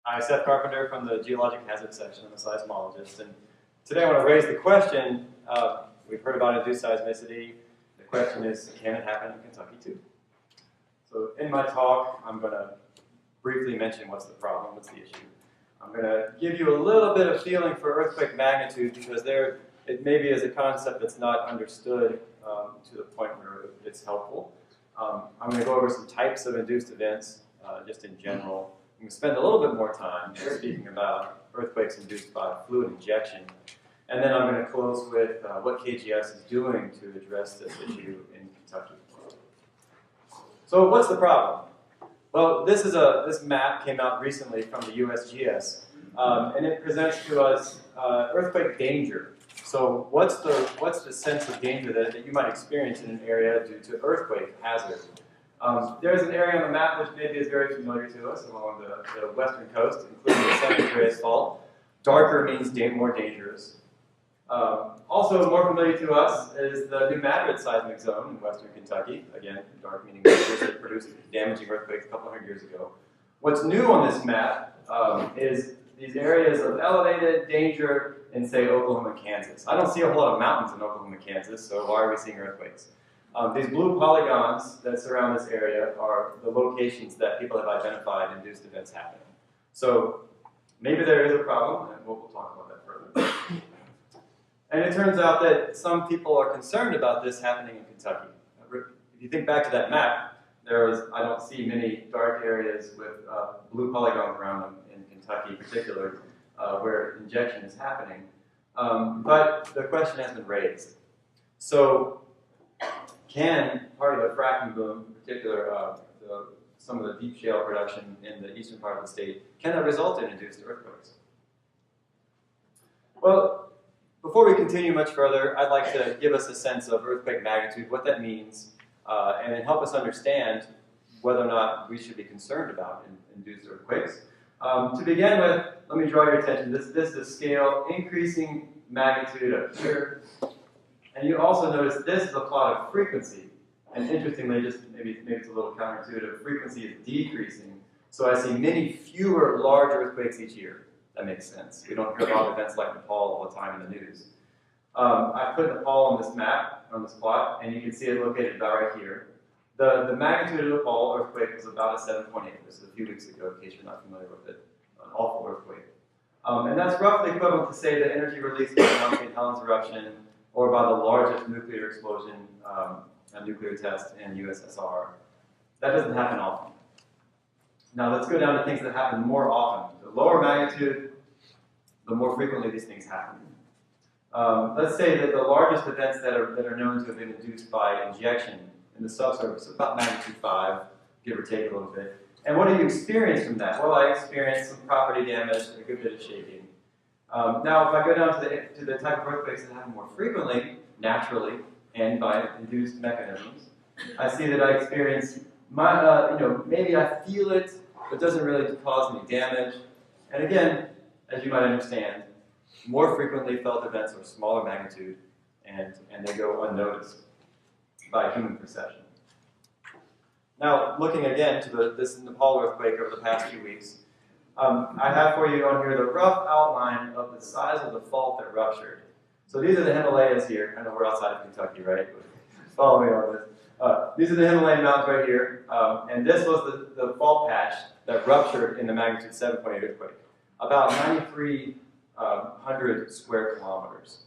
Hi, Seth Carpenter from the Geologic Hazards Section. I'm a seismologist, and today I want to raise the question, we've heard about induced seismicity. The question is, can it happen in Kentucky too? So in my talk, I'm going to briefly mention what's the problem, what's the issue. I'm going to give you a little bit of feeling for earthquake magnitude because it maybe is a concept that's not understood to the point where it's helpful. I'm going to go over some types of induced events, just in general. I'm going to spend a little bit more time speaking about earthquakes induced by fluid injection. And then I'm going to close with what KGS is doing to address this issue in Kentucky. So what's the problem? Well, this map came out recently from the USGS, and it presents to us earthquake danger. So what's the sense of danger that you might experience in an area due to earthquake hazard? There's an area on the map which maybe is very familiar to us along the western coast, including the San Andreas Fault. Darker means more dangerous. Also more familiar to us is the New Madrid seismic zone in western Kentucky. Again, dark meaning dangerous. It produced damaging earthquakes a couple hundred years ago. What's new on this map is these areas of elevated danger in, say, Oklahoma and Kansas. I don't see a whole lot of mountains in Oklahoma and Kansas, so why are we seeing earthquakes? These blue polygons that surround this area are the locations that people have identified induced events happening. So maybe there is a problem, and we'll talk about that further. And it turns out that some people are concerned about this happening in Kentucky. If you think back to that map, I don't see many dark areas with blue polygons around them in Kentucky in particular, where injection is happening. But the question has been raised. So can part of the fracking boom, in particular some of the deep shale production in the eastern part of the state, can that result in induced earthquakes? Well, before we continue much further, I'd like to give us a sense of earthquake magnitude, what that means, and then help us understand whether or not we should be concerned about induced earthquakes. To begin with, let me draw your attention. This is the scale increasing magnitude up here. And you also notice this is a plot of frequency. And interestingly, just maybe it's a little counterintuitive, frequency is decreasing. So I see many fewer large earthquakes each year. That makes sense. We don't hear about events like Nepal all the time in the news. I put Nepal on this map, on this plot, and you can see it located about right here. The magnitude of Nepal earthquake was about a 7.8. This is a few weeks ago, in case you're not familiar with it. An awful earthquake. And that's roughly equivalent to, say, the energy released by Mount St. Helens eruption or by the largest nuclear explosion, a nuclear test in USSR. That doesn't happen often. Now let's go down to things that happen more often. The lower magnitude, the more frequently these things happen. Let's say that the largest events that are known to have been induced by injection in the subsurface, about magnitude 5, give or take a little bit. And what do you experience from that? Well, I experienced some property damage, a good bit of shaking. Now, if I go down to the type of earthquakes that happen more frequently, naturally, and by induced mechanisms, I see that I experience, maybe I feel it, but it doesn't really cause any damage. And again, as you might understand, more frequently felt events are smaller magnitude, and they go unnoticed by human perception. Now, looking again to this Nepal earthquake over the past few weeks, I have for you on here the rough outline of the size of the fault that ruptured. So these are the Himalayas here. I know we're outside of Kentucky, right? Follow me on this. These are the Himalayan mountains right here. And this was the fault patch that ruptured in the magnitude 7.8 earthquake. About 9,300 square kilometers.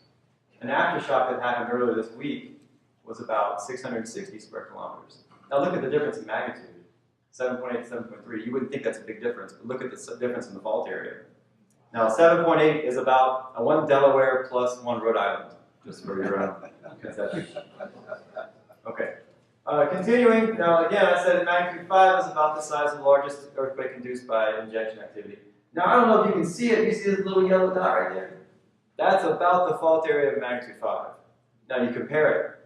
An aftershock that happened earlier this week was about 660 square kilometers. Now look at the difference in magnitude. 7.8 to 7.3. You wouldn't think that's a big difference, but look at the difference in the fault area. Now 7.8 is about one Delaware plus one Rhode Island, just for your conception. Okay. Continuing, now again I said magnitude 5 is about the size of the largest earthquake induced by injection activity. Now I don't know if you can see it, you see this little yellow dot right there? That's about the fault area of magnitude 5. Now you compare it,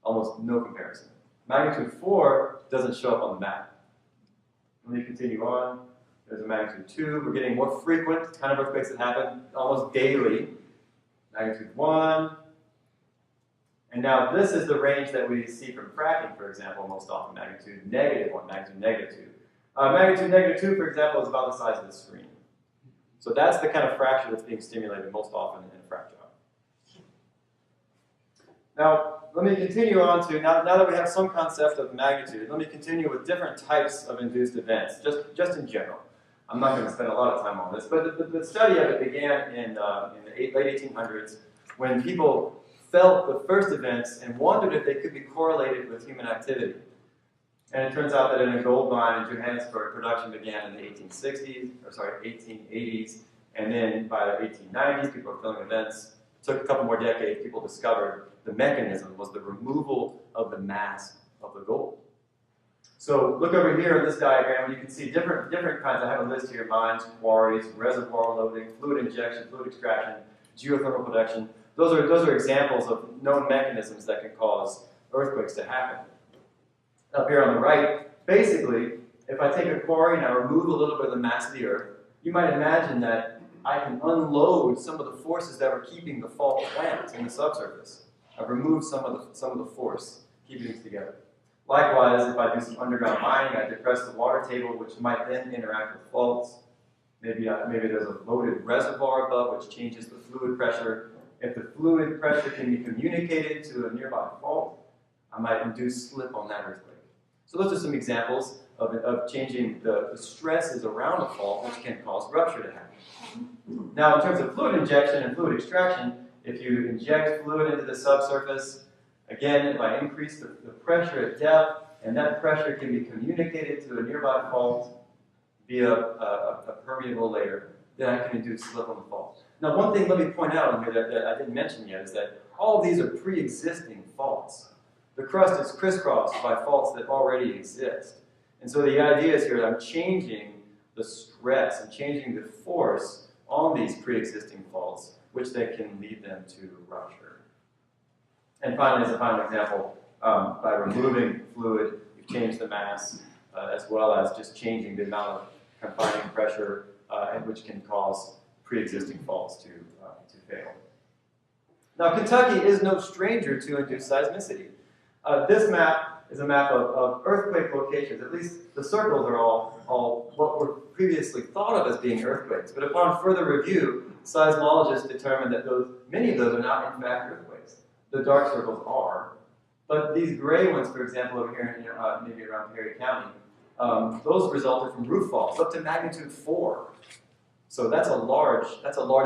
almost no comparison. Magnitude 4 doesn't show up on the map. Let me continue on. There's a magnitude 2. We're getting more frequent kind of earthquakes that happen almost daily. Magnitude 1. And now this is the range that we see from fracking, for example, most often magnitude -1, magnitude -2. Magnitude -2, for example, is about the size of the screen. So that's the kind of fracture that's being stimulated most often in a frac job. Now, let me continue on to, now that we have some concept of magnitude, let me continue with different types of induced events, just in general. I'm not going to spend a lot of time on this, but the study of it began in the late 1800s when people felt the first events and wondered if they could be correlated with human activity. And it turns out that in a gold mine in Johannesburg, production began in the 1880s, and then by the 1890s, people were feeling events. It took a couple more decades, people discovered the mechanism was the removal of the mass of the gold. So look over here in this diagram, you can see different kinds. I have a list here: mines, quarries, reservoir loading, fluid injection, fluid extraction, geothermal production. Those are examples of known mechanisms that can cause earthquakes to happen. Up here on the right, basically, if I take a quarry and I remove a little bit of the mass of the earth, you might imagine that I can unload some of the forces that were keeping the fault clamped in the subsurface. I've removed some of the force keeping it together. Likewise, if I do some underground mining, I depress the water table, which might then interact with faults. Maybe there's a loaded reservoir above, which changes the fluid pressure. If the fluid pressure can be communicated to a nearby fault, I might induce slip on that earthquake. So those are some examples of changing the stresses around a fault, which can cause rupture to happen. Now, in terms of fluid injection and fluid extraction, if you inject fluid into the subsurface, again, if I increase the pressure at depth, and that pressure can be communicated to a nearby fault via a permeable layer, then I can induce slip on the fault. Now, one thing let me point out on here that I didn't mention yet is that all of these are pre-existing faults. The crust is crisscrossed by faults that already exist. And so the idea is here that I'm changing the stress and changing the force on these pre-existing faults, which then can lead them to rupture. And finally, as a final example, by removing fluid, you change the mass, as well as just changing the amount of confining pressure, which can cause pre-existing faults to fail. Now, Kentucky is no stranger to induced seismicity. This map is a map of earthquake locations. At least the circles are all what were previously thought of as being earthquakes. But upon further review, seismologists determined that many of those are not in fact earthquakes. The dark circles are. But these gray ones, for example, over here, maybe around Perry County, those resulted from roof faults up to magnitude 4. So that's a large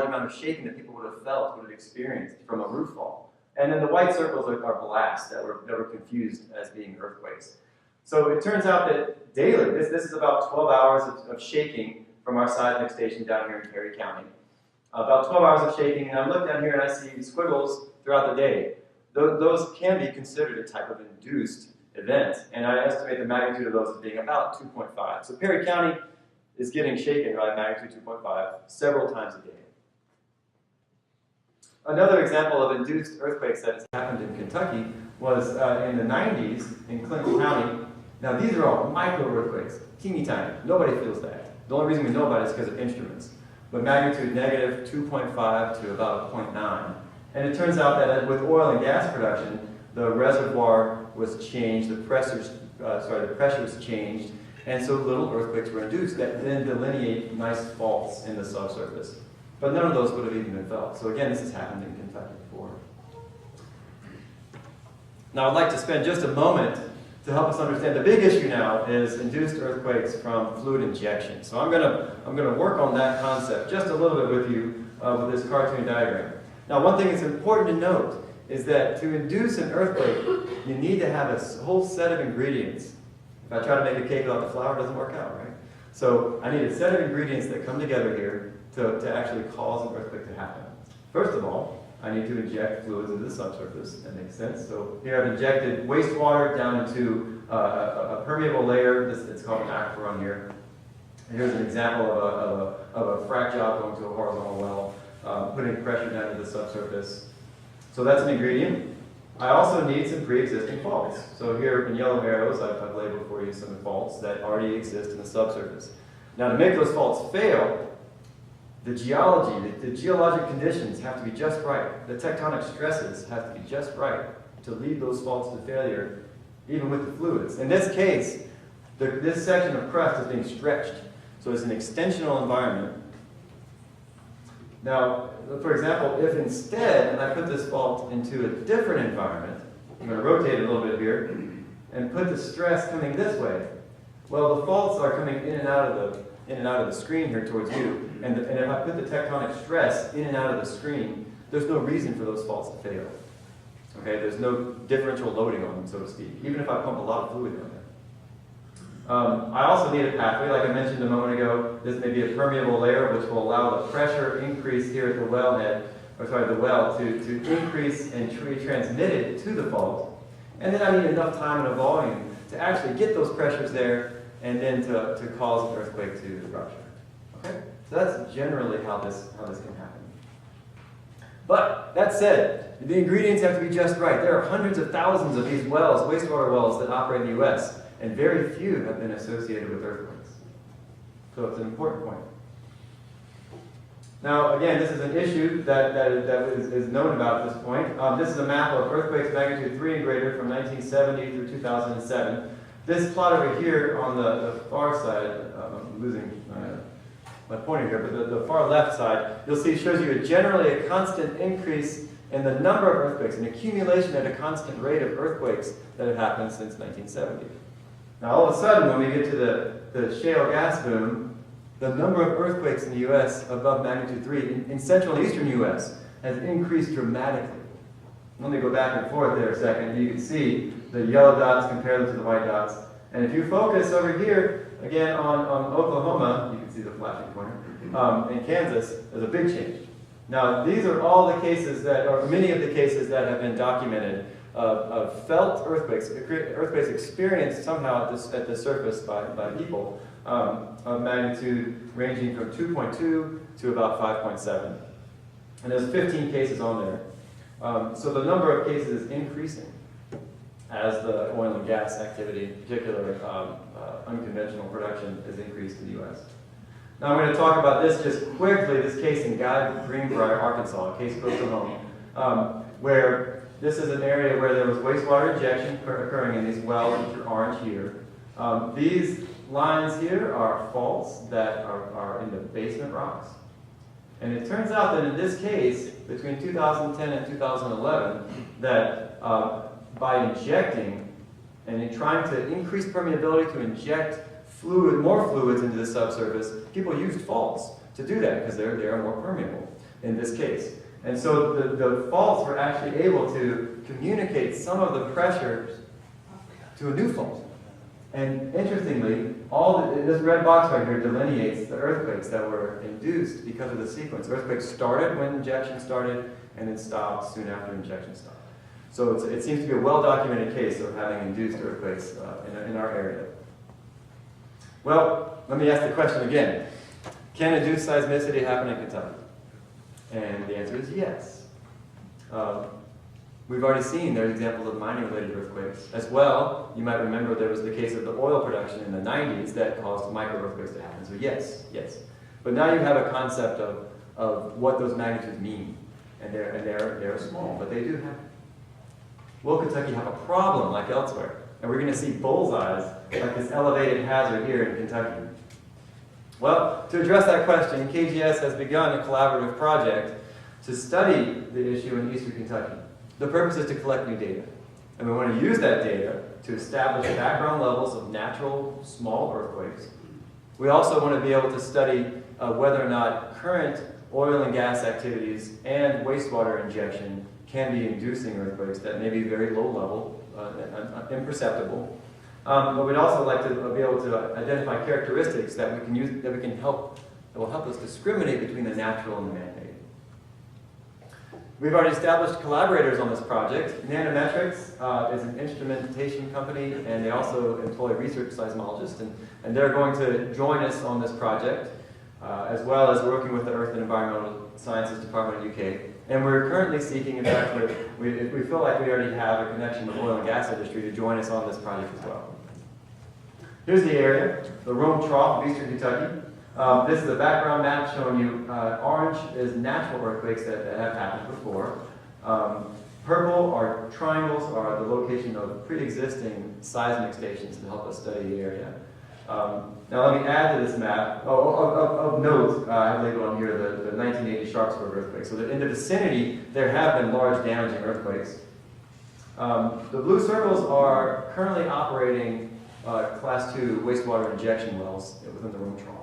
amount of shaking that people would have experienced from a roof fall. And then the white circles are blasts that were confused as being earthquakes. So it turns out that daily, this is about 12 hours of shaking from our seismic station down here in Perry County. About 12 hours of shaking, and I look down here and I see squiggles throughout the day. Those can be considered a type of induced event, and I estimate the magnitude of those as being about 2.5. So Perry County is getting shaken by magnitude 2.5 several times a day. Another example of induced earthquakes that has happened in Kentucky was in the 90s in Clinton County. Now these are all micro-earthquakes, teeny tiny. Nobody feels that. The only reason we know about it is because of instruments. But magnitude negative 2.5 to about 0.9. And it turns out that with oil and gas production, the reservoir was changed, the pressure was changed, and so little earthquakes were induced that then delineate nice faults in the subsurface. But none of those would have even been felt. So again, this has happened in Kentucky before. Now I'd like to spend just a moment to help us understand the big issue now is induced earthquakes from fluid injection. So I'm gonna work on that concept just a little bit with you with this cartoon diagram. Now one thing that's important to note is that to induce an earthquake, you need to have a whole set of ingredients. If I try to make a cake without the flour, it doesn't work out, right? So I need a set of ingredients that come together here to actually cause an earthquake to happen. First of all, I need to inject fluids into the subsurface. That makes sense. So here I've injected wastewater down into a permeable layer. It's called an aquifer on here. And here's an example of a frac job going to a horizontal well, putting pressure down into the subsurface. So that's an ingredient. I also need some pre-existing faults. So here in yellow arrows, I've labeled for you some faults that already exist in the subsurface. Now to make those faults fail, the geology, the geologic conditions have to be just right. The tectonic stresses have to be just right to lead those faults to failure, even with the fluids. In this case, this section of crust is being stretched. So it's an extensional environment. Now, for example, if instead I put this fault into a different environment, I'm going to rotate it a little bit here, and put the stress coming this way. Well, the faults are coming in and out of the screen here towards you, and if I put the tectonic stress in and out of the screen, there's no reason for those faults to fail. Okay, there's no differential loading on them, so to speak, even if I pump a lot of fluid on there. I also need a pathway, like I mentioned a moment ago. This may be a permeable layer, which will allow the pressure increase here at the the well to increase and be transmitted to the fault. And then I need enough time and a volume to actually get those pressures there and then to cause an earthquake to rupture. Okay? So that's generally how this can happen. But that said, the ingredients have to be just right. There are hundreds of thousands of these wells, wastewater wells, that operate in the U.S., and very few have been associated with earthquakes. So it's an important point. Now, again, this is an issue that is known about at this point. This is a map of earthquakes magnitude 3 and greater from 1970 through 2007. This plot over here on the far side, I'm losing my pointer here, but the far left side, you'll see shows you generally a constant increase in the number of earthquakes, an accumulation at a constant rate of earthquakes that have happened since 1970. Now, all of a sudden, when we get to the shale gas boom, the number of earthquakes in the U.S. above magnitude 3 in central and eastern U.S. has increased dramatically. Let me go back and forth there a second. You can see the yellow dots, compare them to the white dots. And if you focus over here, again, on Oklahoma, you can see the flashing pointer, in Kansas, there's a big change. Now, these are all the cases or many of the cases that have been documented of felt earthquakes experienced somehow at the surface by people, of magnitude ranging from 2.2 to about 5.7. And there's 15 cases on there. So the number of cases is increasing as the oil and gas activity, in particular unconventional production, is increased in the U.S. Now I'm going to talk about this just quickly, this case in Guy Greenbrier, Arkansas, a case close to home, where this is an area where there was wastewater injection occurring in these wells, which are orange here. These lines here are faults that are in the basement rocks. And it turns out that in this case, between 2010 and 2011, that by injecting and in trying to increase permeability to inject more fluids into the subsurface, people used faults to do that because they are more permeable in this case. And so the faults were actually able to communicate some of the pressures to a new fault. And interestingly, this red box right here delineates the earthquakes that were induced because of the sequence. Earthquakes started when injection started and then stopped soon after injection stopped. So it seems to be a well-documented case of having induced earthquakes in our area. Well, let me ask the question again. Can induced seismicity happen in Kentucky? And the answer is yes. We've already seen there's examples of mining-related earthquakes. As well, you might remember there was the case of the oil production in the 90s that caused micro-earthquakes to happen. So yes. But now you have a concept of what those magnitudes mean. And they're small, but they do happen. Will Kentucky have a problem like elsewhere? And we're going to see bullseyes like this elevated hazard here in Kentucky. Well, to address that question, KGS has begun a collaborative project to study the issue in eastern Kentucky. The purpose is to collect new data. And we want to use that data to establish background levels of natural small earthquakes. We also want to be able to study whether or not current oil and gas activities and wastewater injection can be inducing earthquakes that may be very low level, imperceptible. But we'd also like to be able to identify characteristics that we can use, that will help us discriminate between the natural and the man-made. We've already established collaborators on this project. Nanometrics is an instrumentation company, and they also employ research seismologists, and they're going to join us on this project, as well as working with the Earth and Environmental Sciences Department of UK. And we're currently seeking, in fact, we feel like we already have a connection with the oil and gas industry to join us on this project as well. Here's the area, the Rome Trough of eastern Kentucky. This is a background map showing you orange is natural earthquakes that have happened before. Purple or triangles are the location of pre-existing seismic stations to help us study the area. Now let me add to this map. Of note, I have labeled on here the 1980 Sharpsburg earthquake. So that in the vicinity, there have been large damaging earthquakes. The blue circles are currently operating Class 2 wastewater injection wells within the Rome Trough.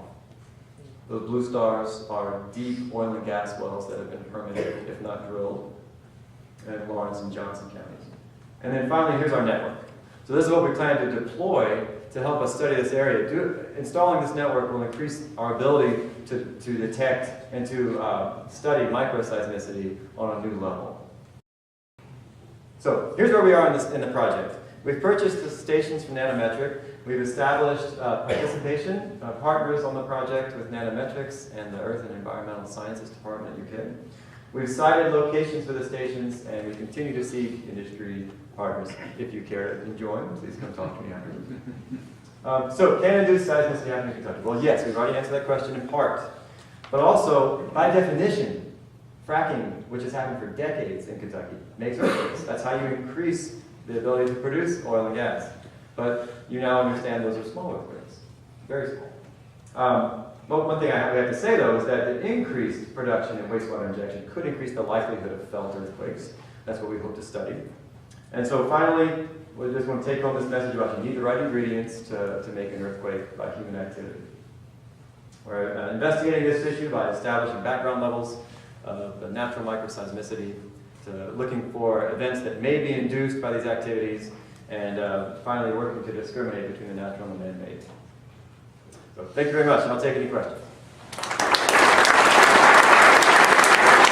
Those blue stars are deep oil and gas wells that have been permitted, if not drilled, in Lawrence and Johnson counties. And then finally, here's our network. So this is what we plan to deploy to help us study this area. Installing this network will increase our ability to detect and to study microseismicity on a new level. So here's where we are in the project. We've purchased the stations from Nanometric. We've established participation partners on the project with Nanometrics and the Earth and Environmental Sciences Department at UK. We've cited locations for the stations, and we continue to seek industry partners. If you care to join, please come talk to me afterwards. So, can induced seismicity happen in Kentucky? Well, yes, we've already answered that question in part. But also, by definition, fracking, which has happened for decades in Kentucky, makes earthquakes. That's how you increase the ability to produce oil and gas. But you now understand those are small earthquakes, very small. But one thing we have to say, though, is that the increased production of wastewater injection could increase the likelihood of felt earthquakes. That's what we hope to study. And so finally, we just want to take home this message about you need the right ingredients to make an earthquake by human activity. We're investigating this issue by establishing background levels of the natural microseismicity, to looking for events that may be induced by these activities, and finally working to discriminate between the natural and the man-made. So thank you very much, and I'll take any questions.